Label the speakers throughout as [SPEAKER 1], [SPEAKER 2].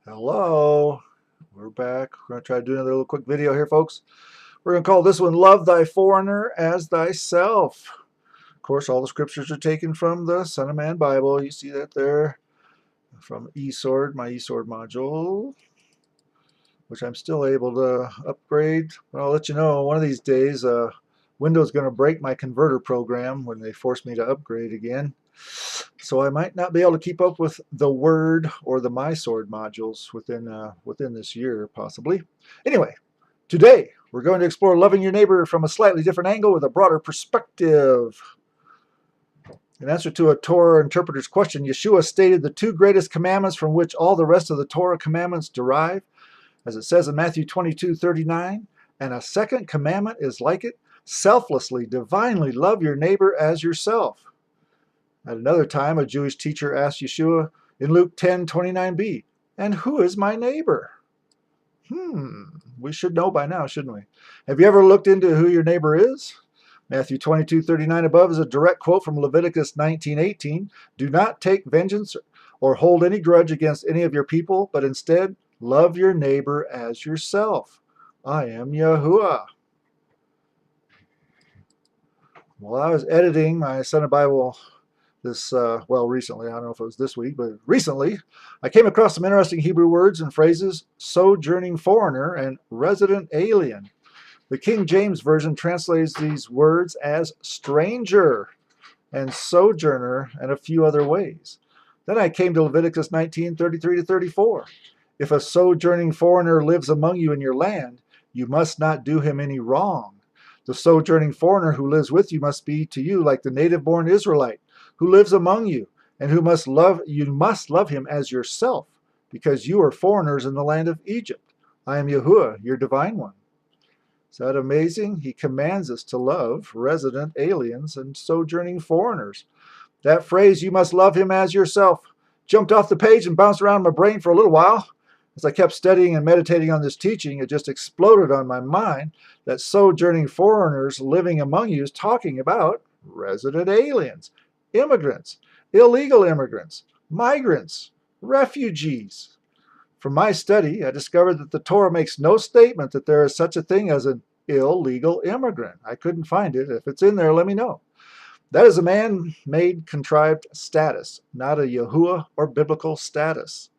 [SPEAKER 1] Hello, we're back. We're going to try to do another little quick video here, folks. We're going to call this one Love Thy Foreigner as Thyself. Of course, all the scriptures are taken from the Son of Man Bible. You see that there from eSword, my eSword module, which I'm still able to upgrade. But I'll let you know one of these days, Windows is going to break my converter program when they force me to upgrade again. So I might not be able to keep up with the Word or the MySword modules within this year, possibly. Anyway, today we're going to explore loving your neighbor from a slightly different angle with a broader perspective. In answer to a Torah interpreter's question, Yeshua stated the two greatest commandments from which all the rest of the Torah commandments derive, as it says in Matthew 22:39, and a second commandment is like it, selflessly, divinely love your neighbor as yourself. At another time, a Jewish teacher asked Yeshua in Luke 10:29b, and who is my neighbor? We should know by now, shouldn't we? Have you ever looked into who your neighbor is? Matthew 22:39 above is a direct quote from Leviticus 19:18. Do not take vengeance or hold any grudge against any of your people, but instead love your neighbor as yourself. I am Yahuwah. While I was editing my Son of Bible recently, I don't know if it was this week, but recently, I came across some interesting Hebrew words and phrases, sojourning foreigner and resident alien. The King James Version translates these words as stranger and sojourner and a few other ways. Then I came to Leviticus 19:33-34. If a sojourning foreigner lives among you in your land, you must not do him any wrong. The sojourning foreigner who lives with you must be to you like the native-born Israelite who lives among you, and you must love him as yourself, because you are foreigners in the land of Egypt. I am Yahuwah, your divine one. Is that amazing? He commands us to love resident aliens and sojourning foreigners. That phrase, you must love him as yourself, jumped off the page and bounced around my brain for a little while. As I kept studying and meditating on this teaching, it just exploded on my mind that sojourning foreigners living among you is talking about resident aliens, immigrants, illegal immigrants, migrants, refugees. From my study, I discovered that the Torah makes no statement that there is such a thing as an illegal immigrant. I couldn't find it. If it's in there, let me know. That is a man-made contrived status, not a Yahuwah or biblical status.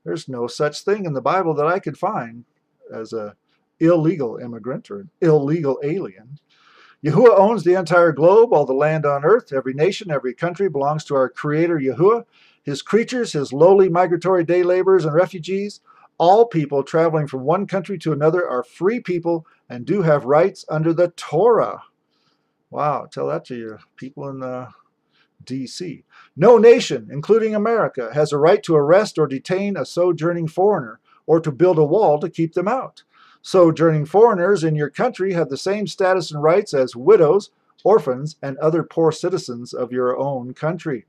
[SPEAKER 1] There's no such thing in the Bible that I could find as an illegal immigrant or an illegal alien. Yahuwah owns the entire globe, all the land on earth, every nation, every country belongs to our Creator Yahuwah. His creatures, his lowly migratory day laborers and refugees, all people traveling from one country to another are free people and do have rights under the Torah. Wow, tell that to your people in D.C. No nation, including America, has a right to arrest or detain a sojourning foreigner or to build a wall to keep them out. Sojourning foreigners in your country have the same status and rights as widows, orphans, and other poor citizens of your own country.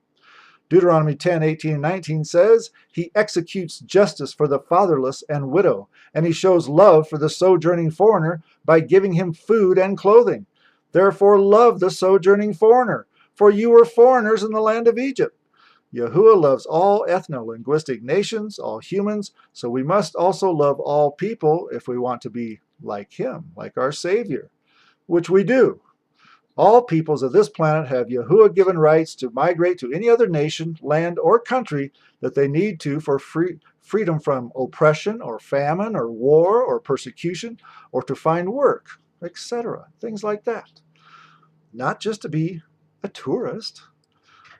[SPEAKER 1] Deuteronomy 10:18-19 says, he executes justice for the fatherless and widow, and he shows love for the sojourning foreigner by giving him food and clothing. Therefore love the sojourning foreigner, for you were foreigners in the land of Egypt. Yahuwah loves all ethno-linguistic nations, all humans, so we must also love all people if we want to be like him, like our Savior, which we do. All peoples of this planet have Yahuwah given rights to migrate to any other nation, land, or country that they need to for freedom from oppression or famine or war or persecution or to find work, etc. Things like that. Not just to be a tourist.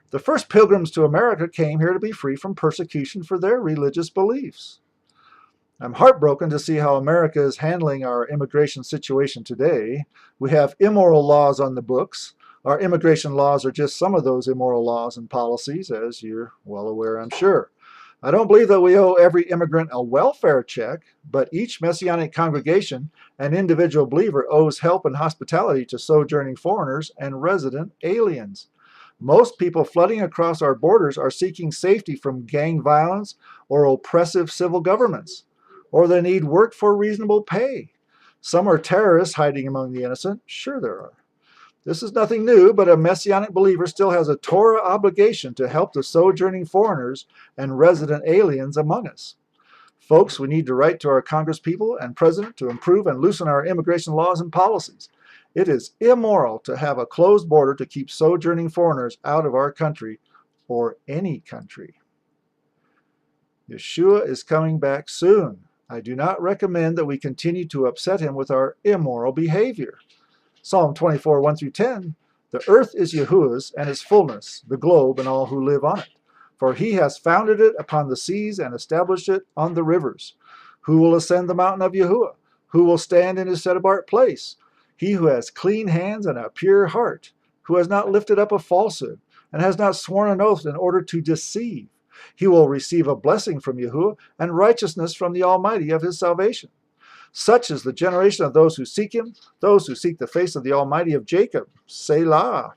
[SPEAKER 1] The first pilgrims to America came here to be free from persecution for their religious beliefs. I'm heartbroken to see how America is handling our immigration situation today. We have immoral laws on the books. Our immigration laws are just some of those immoral laws and policies, as you're well aware, I'm sure. I don't believe that we owe every immigrant a welfare check, but each Messianic congregation and individual believer owes help and hospitality to sojourning foreigners and resident aliens. Most people flooding across our borders are seeking safety from gang violence or oppressive civil governments, or they need work for reasonable pay. Some are terrorists hiding among the innocent. Sure there are. This is nothing new, but a Messianic believer still has a Torah obligation to help the sojourning foreigners and resident aliens among us. Folks, we need to write to our Congresspeople and President to improve and loosen our immigration laws and policies. It is immoral to have a closed border to keep sojourning foreigners out of our country or any country. Yeshua is coming back soon. I do not recommend that we continue to upset him with our immoral behavior. Psalm 24, 1 through 10. The earth is Yahuwah's and its fullness, the globe and all who live on it. For he has founded it upon the seas and established it on the rivers. Who will ascend the mountain of Yahuwah? Who will stand in his set-apart place? He who has clean hands and a pure heart, who has not lifted up a falsehood, and has not sworn an oath in order to deceive. He will receive a blessing from Yahuwah and righteousness from the Almighty of his salvation. Such is the generation of those who seek him, those who seek the face of the Almighty of Jacob. Selah.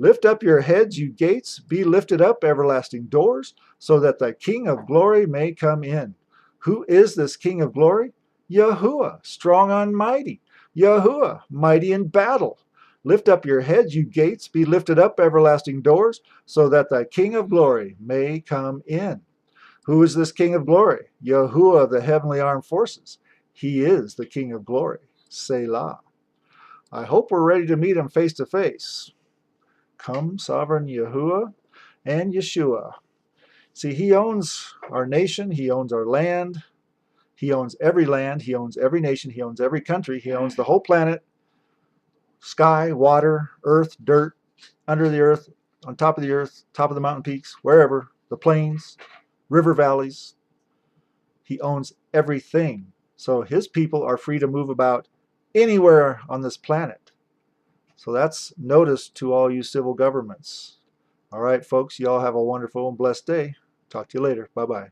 [SPEAKER 1] Lift up your heads, you gates, be lifted up, everlasting doors, so that the King of glory may come in. Who is this King of glory? Yahuwah, strong and mighty. Yahuwah, mighty in battle. Lift up your heads, you gates, be lifted up, everlasting doors, so that the King of glory may come in. Who is this King of glory? Yahuwah of the heavenly armed forces. He is the King of glory. Selah. I hope we're ready to meet him face to face. Come, sovereign Yahuwah and Yeshua. See, he owns our nation. He owns our land. He owns every land. He owns every nation. He owns every country. He owns the whole planet. Sky, water, earth, dirt, under the earth, on top of the earth, top of the mountain peaks, wherever, the plains, river valleys. He owns everything. So his people are free to move about anywhere on this planet. So that's notice to all you civil governments. All right, folks, y'all have a wonderful and blessed day. Talk to you later. Bye-bye.